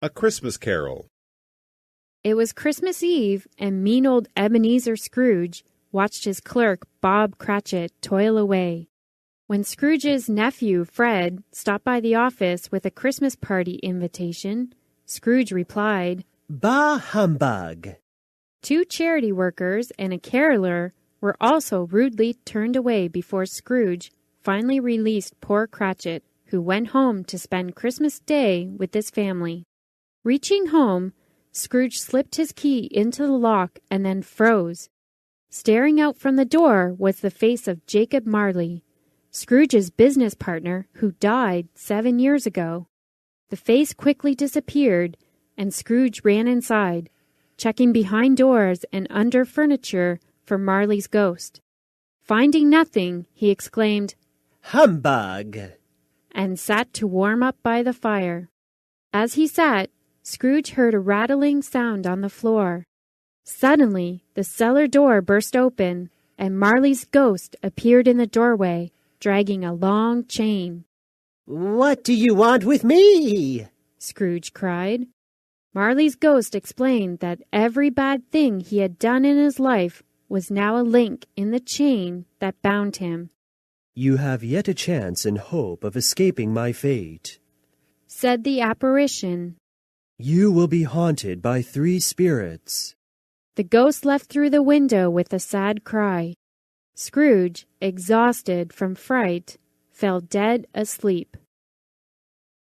A Christmas Carol. It was Christmas Eve, and mean old Ebenezer Scrooge watched his clerk, Bob Cratchit, toil away. When Scrooge's nephew, Fred, stopped by the office with a Christmas party invitation, Scrooge replied, "Bah humbug!" 2 charity workers and a caroler were also rudely turned away before Scrooge finally released poor Cratchit, who went home to spend Christmas Day with his family. Reaching home, Scrooge slipped his key into the lock and then froze. Staring out from the door was the face of Jacob Marley, Scrooge's business partner who died 7 years ago. The face quickly disappeared, and Scrooge ran inside, checking behind doors and under furniture for Marley's ghost. Finding nothing, he exclaimed, "Humbug!" and sat to warm up by the fire. As he sat, Scrooge heard a rattling sound on the floor. Suddenly, the cellar door burst open, and Marley's ghost appeared in the doorway, dragging a long chain. "What do you want with me?" Scrooge cried. Marley's ghost explained that every bad thing he had done in his life was now a link in the chain that bound him. "You have yet a chance and hope of escaping my fate," said the apparition. "You will be haunted by 3 spirits." The ghost left through the window with a sad cry. Scrooge, exhausted from fright, fell dead asleep.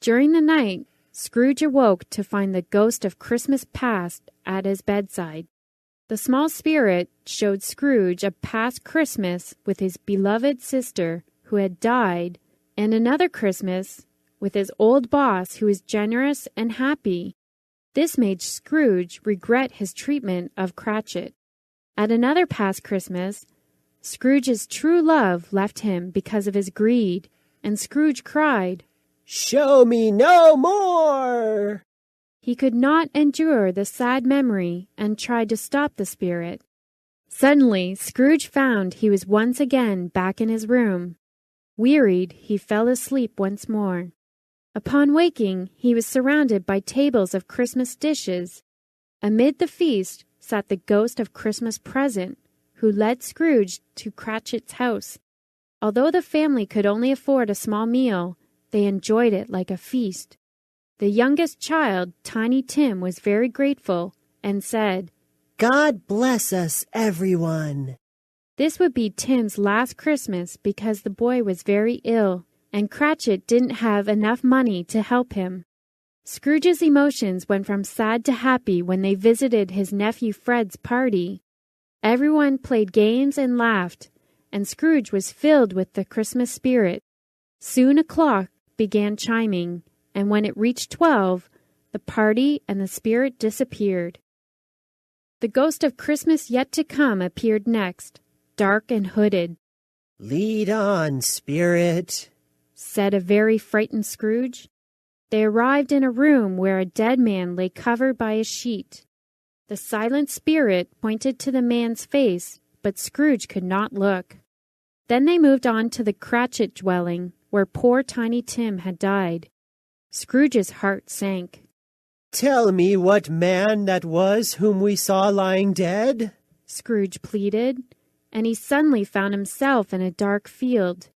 During the night, Scrooge awoke to find the ghost of Christmas past at his bedside. The small spirit showed Scrooge a past Christmas with his beloved sister who had died, and another Christmas with his old boss who was generous and happy. This made Scrooge regret his treatment of Cratchit. At another past Christmas, Scrooge's true love left him because of his greed, and Scrooge cried, "Show me no more!" He could not endure the sad memory and tried to stop the spirit. Suddenly, Scrooge found he was once again back in his room. Wearied, he fell asleep once more. Upon waking, he was surrounded by tables of Christmas dishes. Amid the feast sat the ghost of Christmas Present, who led Scrooge to Cratchit's house. Although the family could only afford a small meal, they enjoyed it like a feast. The youngest child, Tiny Tim, was very grateful and said, "God bless us, everyone." This would be Tim's last Christmas because the boy was very ill, and Cratchit didn't have enough money to help him. Scrooge's emotions went from sad to happy when they visited his nephew Fred's party. Everyone played games and laughed, and Scrooge was filled with the Christmas spirit. Soon a clock began chiming, and when it reached 12, the party and the spirit disappeared. The ghost of Christmas yet to come appeared next, dark and hooded. "Lead on, spirit," said a very frightened Scrooge. They arrived in a room where a dead man lay covered by a sheet. The silent spirit pointed to the man's face, but Scrooge could not look. Then they moved on to the Cratchit dwelling, where poor Tiny Tim had died. Scrooge's heart sank. "Tell me what man that was whom we saw lying dead," Scrooge pleaded, and he suddenly found himself in a dark field.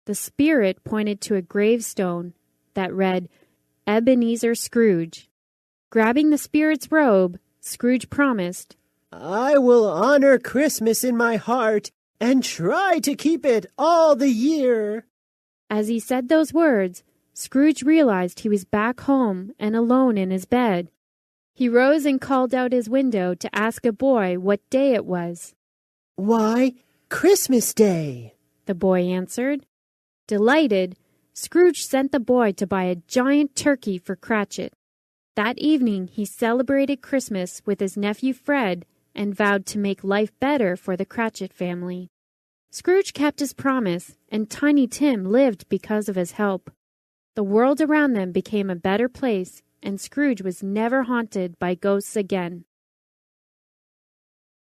The spirit pointed to a gravestone that read, Ebenezer Scrooge. Grabbing the spirit's robe, Scrooge promised, "I will honor Christmas in my heart and try to keep it all the year." As he said those words, Scrooge realized he was back home and alone in his bed. He rose and called out his window to ask a boy what day it was. "Why, Christmas Day," the boy answered. Delighted, Scrooge sent the boy to buy a giant turkey for Cratchit. That evening he celebrated Christmas with his nephew Fred and vowed to make life better for the Cratchit family. Scrooge kept his promise, and Tiny Tim lived because of his help. The world around them became a better place, and Scrooge was never haunted by ghosts again.